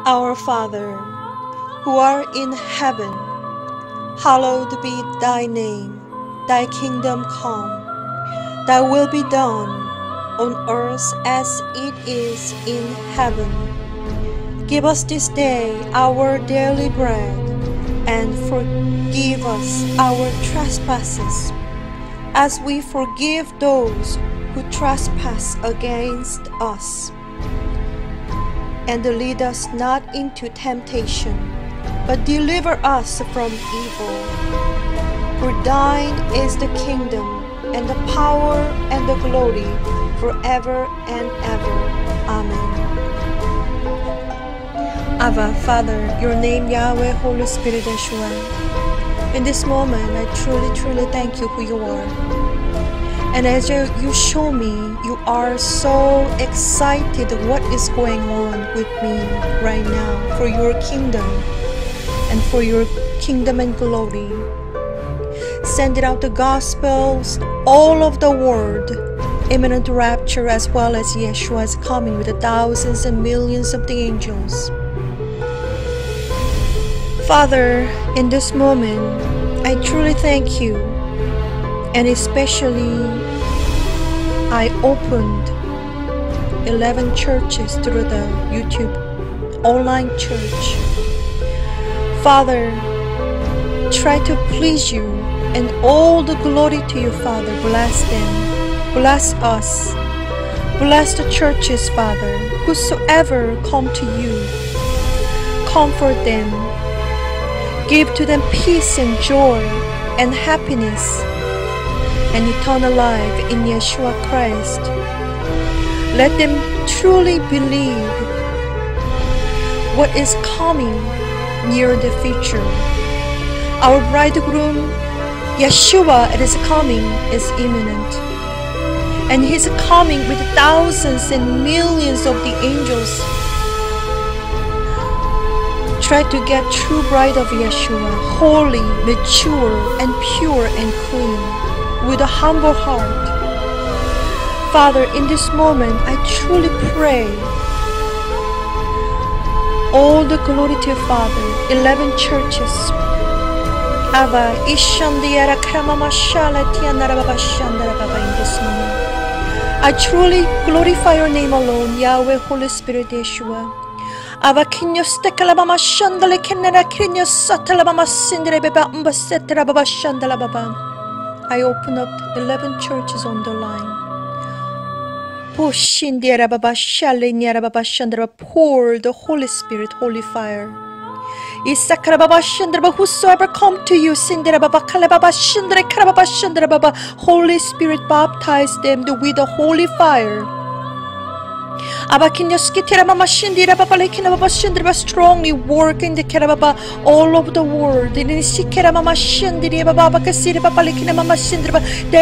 Our Father, who art in heaven, hallowed be thy name. Thy kingdom come, thy will be done on earth as it is in heaven. Give us this day our daily bread, and forgive us our trespasses, as we forgive those who trespass against us. And lead us not into temptation, but deliver us from evil. For thine is the kingdom, and the power, and the glory, forever and ever. Amen. Abba, Father, your name Yahweh, Holy Spirit, Yeshua. In this moment, I truly thank you who you are. And as you show me, you are so excited what is going on with me right now for your kingdom and for your kingdom and glory. Sending out the gospels all of the world, imminent rapture, as well as Yeshua is coming with the thousands and millions of the angels. Father, in this moment, I truly thank you. And especially, I opened 11 churches through the YouTube online church. Father, try to please you, and all the glory to you, Father. Bless them. Bless us. Bless the churches, Father. Whosoever come to you, comfort them. Give to them peace and joy and happiness and eternal life in Yeshua Christ. Let them truly believe what is coming near the future. Our bridegroom, Yeshua, it is coming, is imminent. And He's coming with thousands and millions of the angels. Try to get true bride of Yeshua, holy, mature, and pure and clean, with a humble heart. Father, in this moment, I truly pray all the glory to you, Father. 11 churches. Abba, Ishandiara Kramama Shalatianara Baba Shandara Baba, in this moment. I truly glorify your name alone, Yahweh, Holy Spirit, Yeshua. Abba, Kinyos Tekalabama Shandale Kenera Kinyos Satalabama Sindre Baba Umbasetera Baba Shandala Baba. I open up 11 churches on the line. Pour the Holy Spirit, holy fire. Whosoever come to you, Holy Spirit, baptize them with the holy fire. Strongly work in the all over the world. That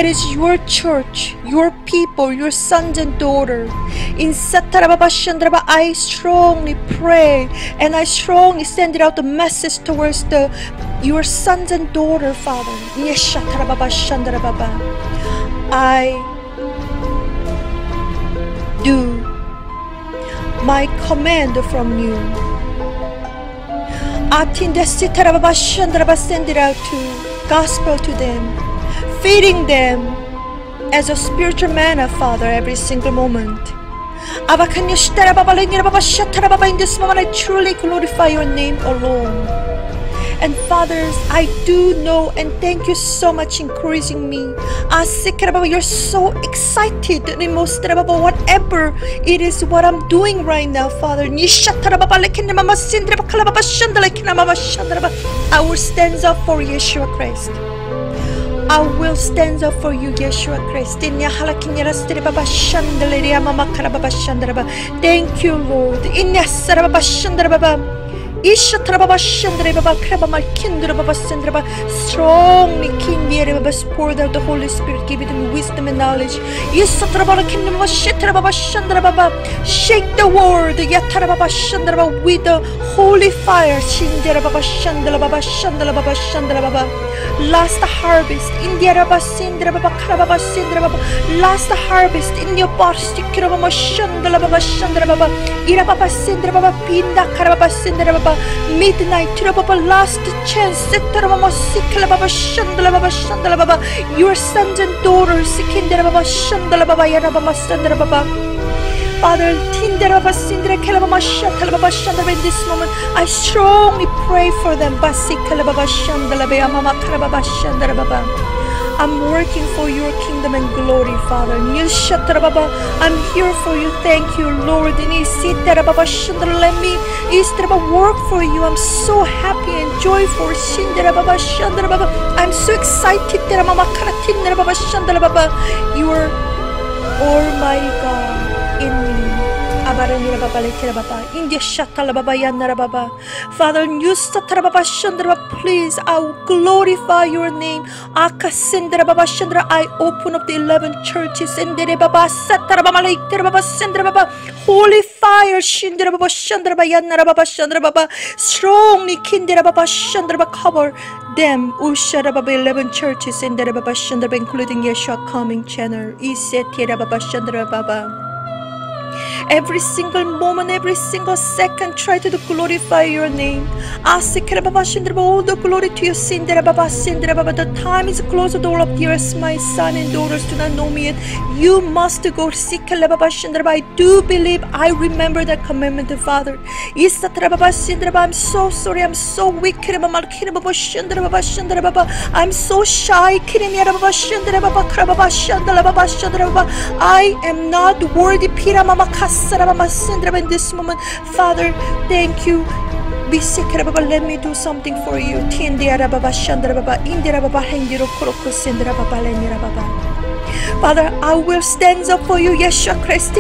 is your church, your people, your sons and daughters. I strongly pray and I strongly send out the message towards your sons and daughters, Father. I do my command from you. Send it out to gospel to them, feeding them as a spiritual manna, Father, every single moment. In this moment, I truly glorify your name alone. And fathers, I do know and thank you so much encouraging me. You're so excited about whatever it is what I'm doing right now, Father. I will stand up for Yeshua Christ. I will stand up for you, Yeshua Christ. Thank you, Lord. Ishatrababa Shandrababa Krabama Kindrababa Sandraba strongly King Yerababa poured out the Holy Spirit, give them wisdom and knowledge. Isatrababa Kingdom Shitrababa Shandrababa shake the world Yatarababa Shandraba with the holy fire. Shindarababa Shandalababa Shandalababa Shandalababa. Last harvest in Yaraba Sindrababa Krababa Sindrababa. Last harvest in your body Kirababa Shandalababa Shandrababa Irababa Sindrababa Pinda Karababa Sindrababa midnight Tirababa last chance Sitarababa Sikalababa Shandalababa Shandalababa your sons and daughters Sikindarababa Shandalababa Yarababa Sandrababa. Father, Tindarababa Sindra Kalababa Shatalababa Shandalababa in this moment I strongly pray for them Basikalababa Shandalababa Mama Karababa Shandalababa. I'm working for your kingdom and glory, Father. I'm here for you. Thank you, Lord. Let me work for you. I'm so happy and joyful. I'm so excited. You are Almighty God in me. Father, please, I will glorify your name. I open up the 11 churches. Holy fire, strongly cover them. 11 churches, including Yeshua Coming Channel. Every single moment, every single second, try to glorify your name. All the glory to you. The time is close to all of yours. My son and daughters do not know me yet. You must go. I do believe. I remember that commandment, Father. I'm so sorry. I'm so weak. I'm so shy. I am not worthy. In this moment, Father, thank you. Let me do something for you. Father, I will stand up for you, Yeshua Christ,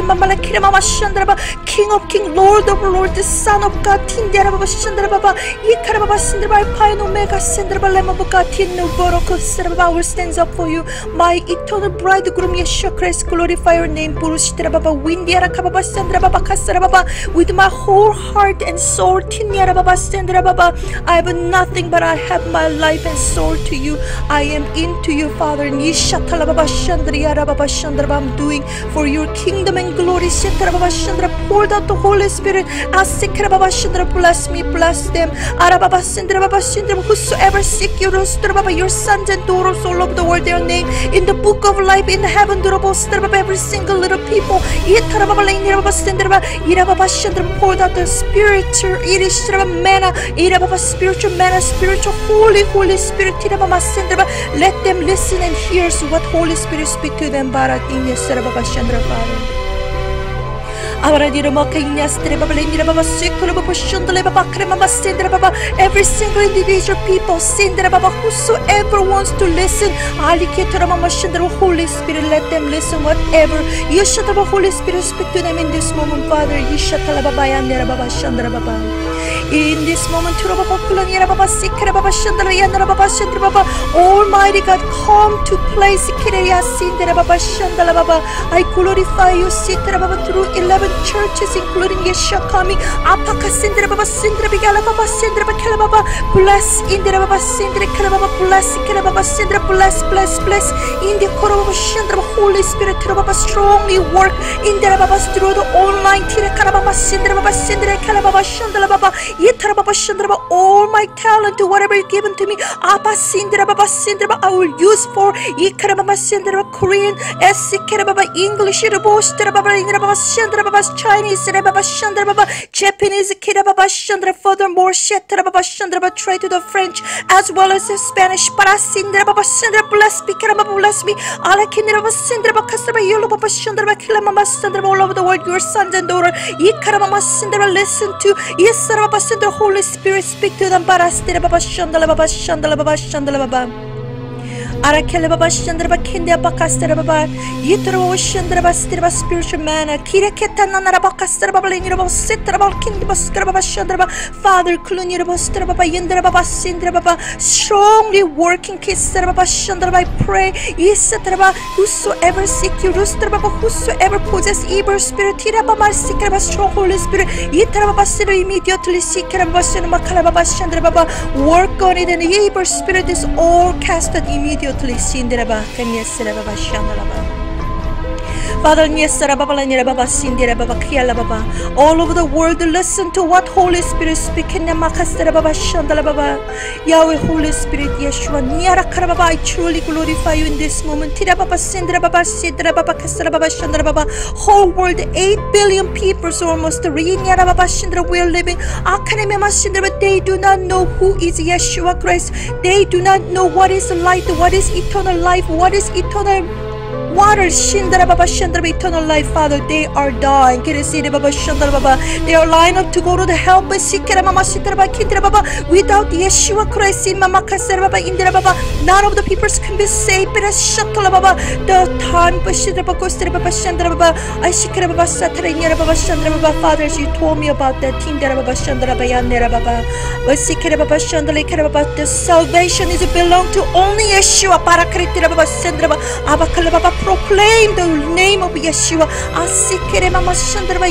King of Kings, Lord of Lords, the Son of God, Alpha and Omega, I will stand up for you, my eternal bridegroom, Yeshua Christ, glorify your name, with my whole heart and soul, I have nothing but I have my life and soul to you. I am into you, Father. I'm doing for your kingdom and glory. Pour out the Holy Spirit. Bless me, bless them. Whosoever seek you, your sons and daughters all over the world, their name in the book of life in heaven. Every single little people. Pour out the spiritual manna, spiritual manna, spiritual Holy Spirit. Let them listen and hear what Holy Spirit speak to them. Barat in every single individual people, whosoever wants to listen, Holy Spirit, let them listen. Whatever Holy Spirit speak to them in this moment, Father. In this moment, Almighty God, come to place. I glorify you through 11 churches, including Yeshua Coming. Bless bless in the Holy Spirit strongly work in the through the online all my talent, whatever is given to me, I will use for Korean, English, Chinese, Japanese, furthermore, try to the French as well as the Spanish. Bless me. All over the world, your sons and daughters. Listen to the Holy Spirit speak to them. Arakelababa Shandraba Kindiaba Castarababa, Yitrabo Shandraba Stiraba spiritual manna, Kiraketana Castaraba Linirabo Sitraba Kindibas Skraba Shandraba, Father Klunirabo Strababa Yendrababa Sindrababa, strongly working Kisaraba Shandraba, I pray, Yisatraba, whosoever seek you, Rustrababa, whosoever possess evil spirit, Tirababa Sikraba, strong Holy Spirit, Yitrababa Sir immediately seek Rabashanama Kalababa Shandrababa, work on it, and the evil spirit is all casted immediately. Sindraba, Kanyasarababa Shandrababa. Father, all over the world, listen to what Holy Spirit is speaking. Yahweh, Holy Spirit, Yeshua, I truly glorify you in this moment. Whole world, 8 billion people, so almost we're living. They do not know who is Yeshua Christ. They do not know what is light, what is eternal life, what is eternal water, eternal life, Father. They are dying. They are lined up to go to the hell, but without Yeshua Christ, none of the people can be saved. The time, Father, as you told me about that, the salvation is belong to only Yeshua. Proclaim the name of Yeshua.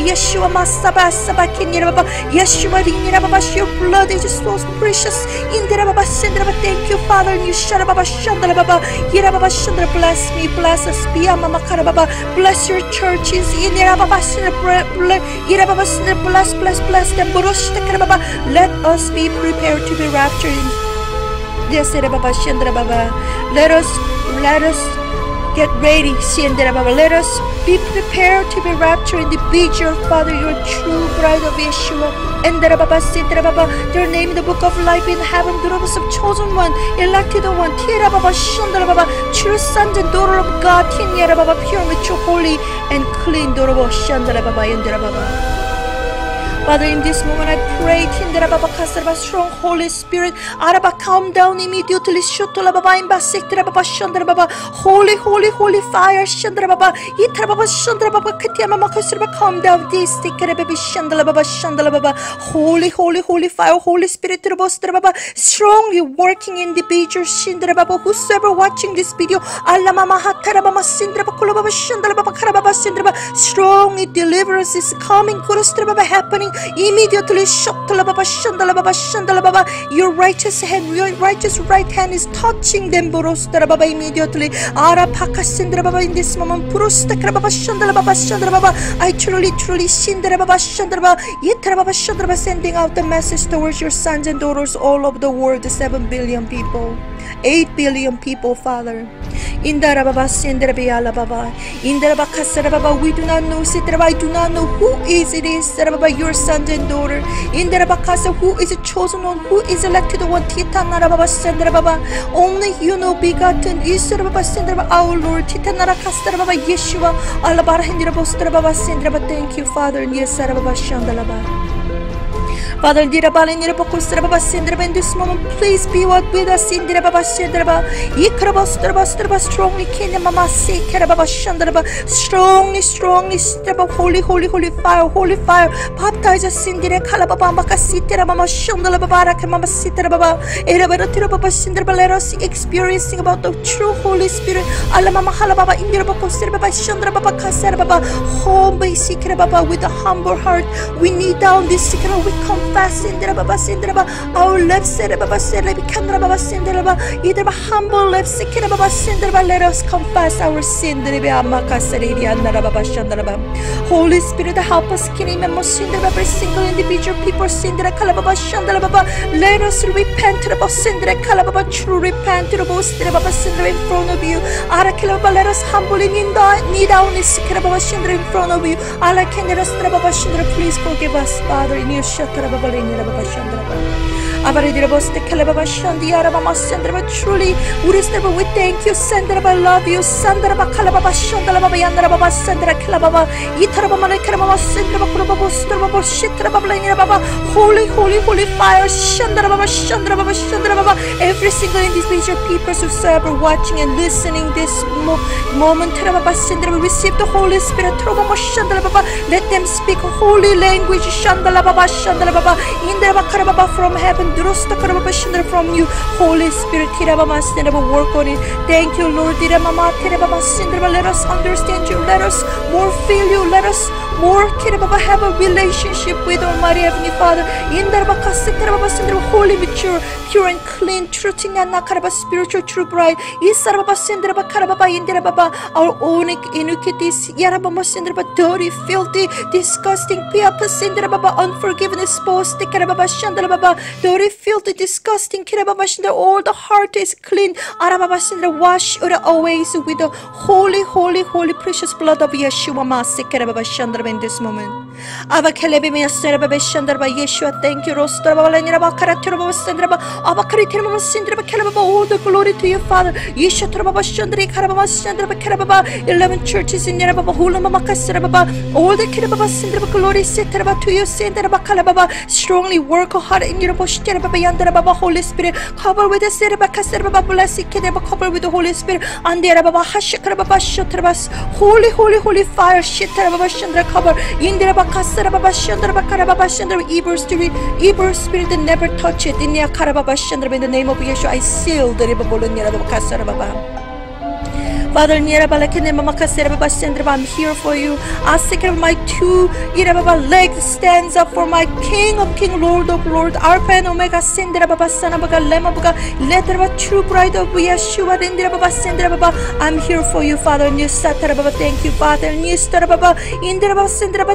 Yeshua Masaba Sabakiniraba, Yeshua Diniraba, your blood is so precious. Thank you, Father. Bless me, bless us, bless your churches. Let us be prepared to be raptured. Let us get ready, let us be prepared to be raptured in the beach, your Father, your true bride of Yeshua. And their name in the book of life in heaven, the of chosen one, elected one, true sons and daughter of God, pure, mature, holy, and clean. Father, in this moment I pray, strong Holy Spirit, calm down immediately. Holy, holy, holy fire. Calm down this. Holy, holy, holy fire. Holy Spirit, strongly working individuals. Whosoever watching this video, strongly deliverance is coming, happening immediately. Your righteous hand, your righteous right hand is touching them immediately. In this moment, I truly sending out the message towards your sons and daughters all over the world, the 7 billion people, 8 billion people, Father. We do not know, I do not know who is it is, your sons and daughter. Who is the chosen one, who is elected one. Only you know, begotten our Lord Yeshua. Thank you, Father. Father, in this moment, please be with us. Strongly, holy, holy, holy fire, holy fire. Baptize us in the let us experiencing about the true Holy Spirit. With a humble heart, we kneel down this secret. We confess our lips, humble lips. Let us confess our sin. Holy Spirit, help us. Every single individual people sin. Let us repent. True repent in front of you. Let us humbly kneel down in front of you. Please forgive us, Father. In your Truly, we thank you. I love you. Holy, holy, holy fire. Every single individual people whosoever watching and listening this moment, receive the Holy Spirit. Let them speak holy language from heaven. From you, Holy Spirit. Work on it. Thank you, Lord. Let us understand you. Let us more feel you. Let us more have a relationship with Almighty Heavenly Father. Holy, mature, pure and clean, truth in spiritual true bride. Our own iniquities, dirty, filthy, disgusting, unforgiveness, dirty, filthy, disgusting, all the heart is clean. Wash it away with the holy, holy, holy, precious blood of Yeshua in this moment. Yeshua, thank you. All the glory to you, Father. 11 churches in Yerababa, all the glory to you, strongly work hard in your Holy Spirit, cover with the cover with the Holy Spirit, and the holy, holy, holy fire, cover in the evil spirit that never touch it. In the name of Yeshua, I seal the Father, I'm here for you. I second my two legs stands up for my King of King, Lord of Lord, Alpha and Omega, true bride of Yeshua. I'm here for you, Father. Thank you, Father.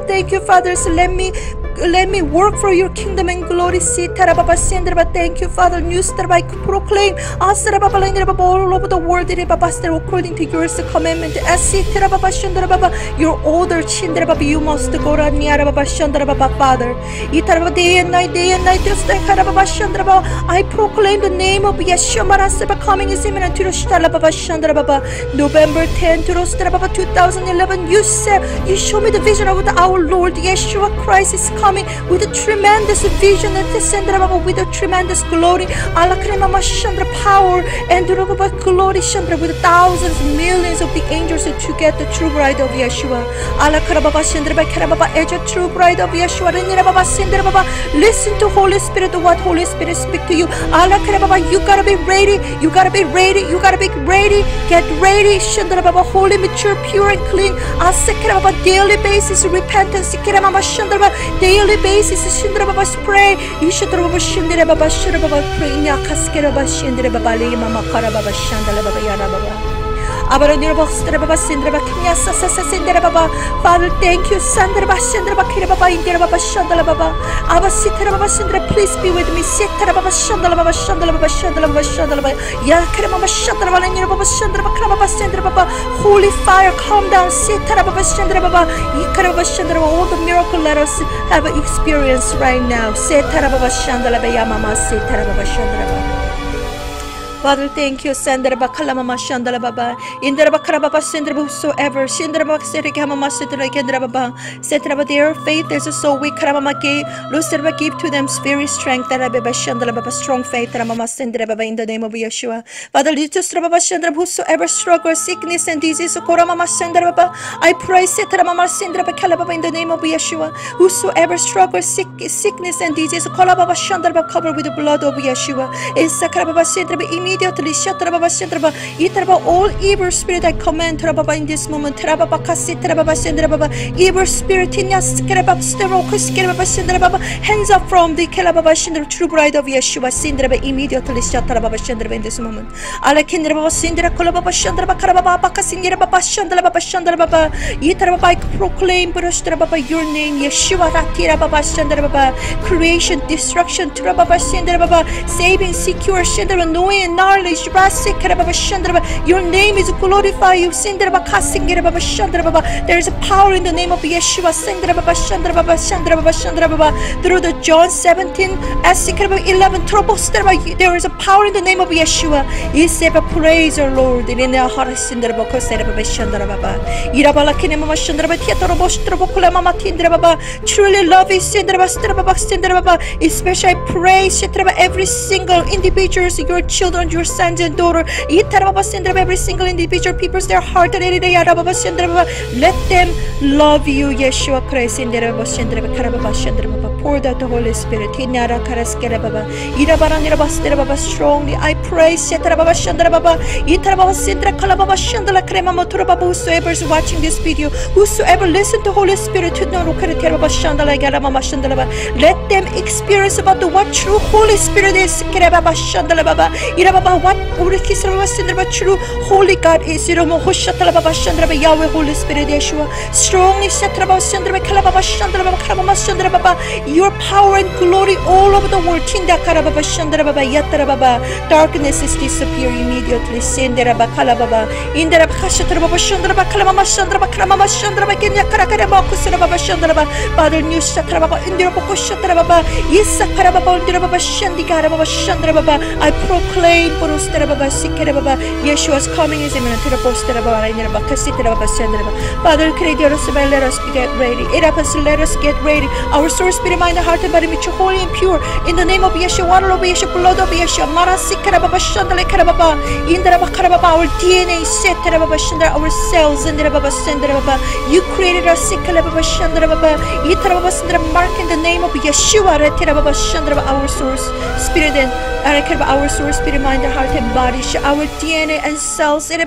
Thank you, Father. So let me work for your kingdom and glory. Thank you, Father. News that I proclaim all over the world according to your commandment. Your older you must go to Father. Day and night, I proclaim the name of Yeshua coming is imminent to November 10 2011. You said, you show me the vision of our Lord Yeshua Christ is coming with a tremendous vision and with a tremendous glory, power and glory, with thousands, millions of the angels to get the true bride of Yeshua. True bride of Yeshua. Listen to Holy Spirit, what Holy Spirit speak to you. You gotta be ready. You gotta be ready. You gotta be ready. Get ready. Holy, mature, pure and clean. Daily basis repentance. Daily basis, pray. Father, thank you. Please be with me. Holy fire, calm down. All the miracle let us have an experience right now. Father, thank you. Sandaraba Kalamama Shandala Baba. Indaraba Karababa Sandaraba whosoever. Shindaraba Serikama Sitrababa. Setraba, their faith is so weak. Karamama gave. Lucerba give to them spirit strength. Darababa Shandala Baba, strong faith. Ramama Sandaraba in the name of Yeshua. Father, Litusrababa Shandaraba, whosoever struggle, sickness and disease. Koramama Sandaraba. I pray Setramama Sandaraba Kalababa in the name of Yeshua. Whosoever struggle, sickness and disease. Kolababa Shandaraba, covered with the blood of Yeshua. Isakarababa Sandaraba immediately all evil spirit I command in this moment. Evil spirit hands up from the true bride of Yeshua. Immediately in this moment. I proclaim your name, Yeshua. Creation, destruction, saving, secure, knowing and knowledge. Your name is glorified. There is a power in the name of Yeshua. Through the John 17 11, there is a power in the name of Yeshua. Praise our Lord. Truly love is especially I pray every single individual, your children, your sons and daughters, every single individual, people's their heart, let them love you, Yeshua Christ. Pour out the Holy Spirit. Strongly I pray whosoever is watching this video, whosoever listen to Holy Spirit, let them experience about what true Holy Spirit is. What true Holy God is. Yahweh Holy Spirit Yeshua. Strongly your power and glory all over the world. Darkness is disappear immediately. Father, new I proclaim Yeshua's coming is imminent. Father, let us get ready. Let us get ready. Our soul, spirit, mind, and heart, and body, make you holy and pure. In the name of Yeshua, water of Yeshua, blood of Yeshua, our DNA, our cells, you created us, mark in the name of Yeshua, our source, spirit, and our source, spirit, mind, and heart, and body, our DNA and cells, our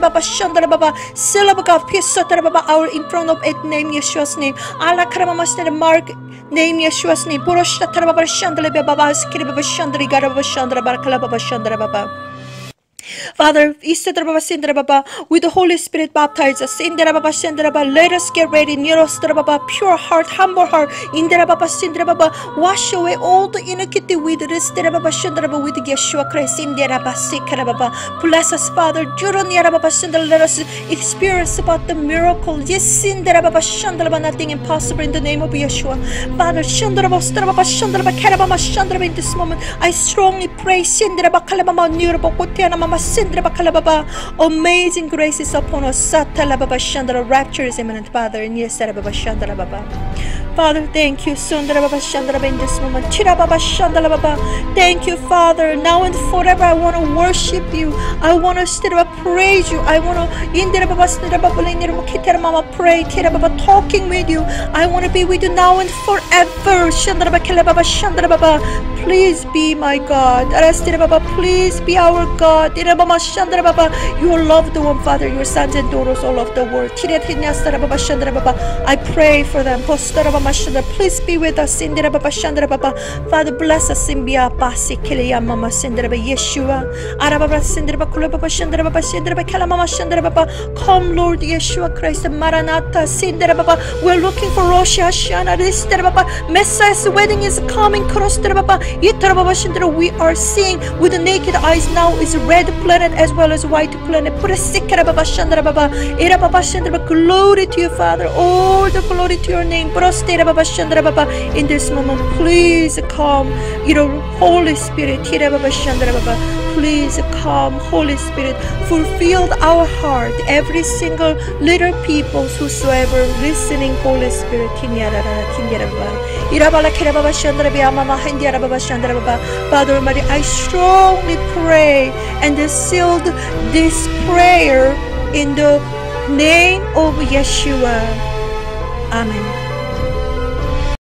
in front of it, name Yeshua's name, mark name Yeshua's name. Father, with the Holy Spirit baptize us. Let us get ready. Pure heart, humble heart. Wash away all the iniquity with Yeshua Christ. Bless us, Father. Let us experience about the miracle. Yes, nothing impossible in the name of Yeshua. Father, in this moment, I strongly pray. Amazing grace is upon us. Rapture is imminent, Father. And yes, Father, thank you. In this moment, thank you, Father. Now and forever, I want to worship you. I want to praise you. I want to pray, talking with you. I want to be with you now and forever. Please be my God. Please be our God. You loved one, Father, your sons and daughters all of the world. I pray for them. Please be with us. Father, bless us in Yeshua. Come, Lord Yeshua Christ, Maranatha. We're looking for Rosh Hashanah. Messiah's wedding is coming. We are seeing with the naked eyes now is red planet as well as white planet. Glory to you, Father. All the glory to your name. In this moment, please come, Holy Spirit. Please come, Holy Spirit. Fulfill our heart, every single little people whosoever listening, Holy Spirit. Father Almighty, I strongly pray and sealed this prayer in the name of Yeshua. Amen.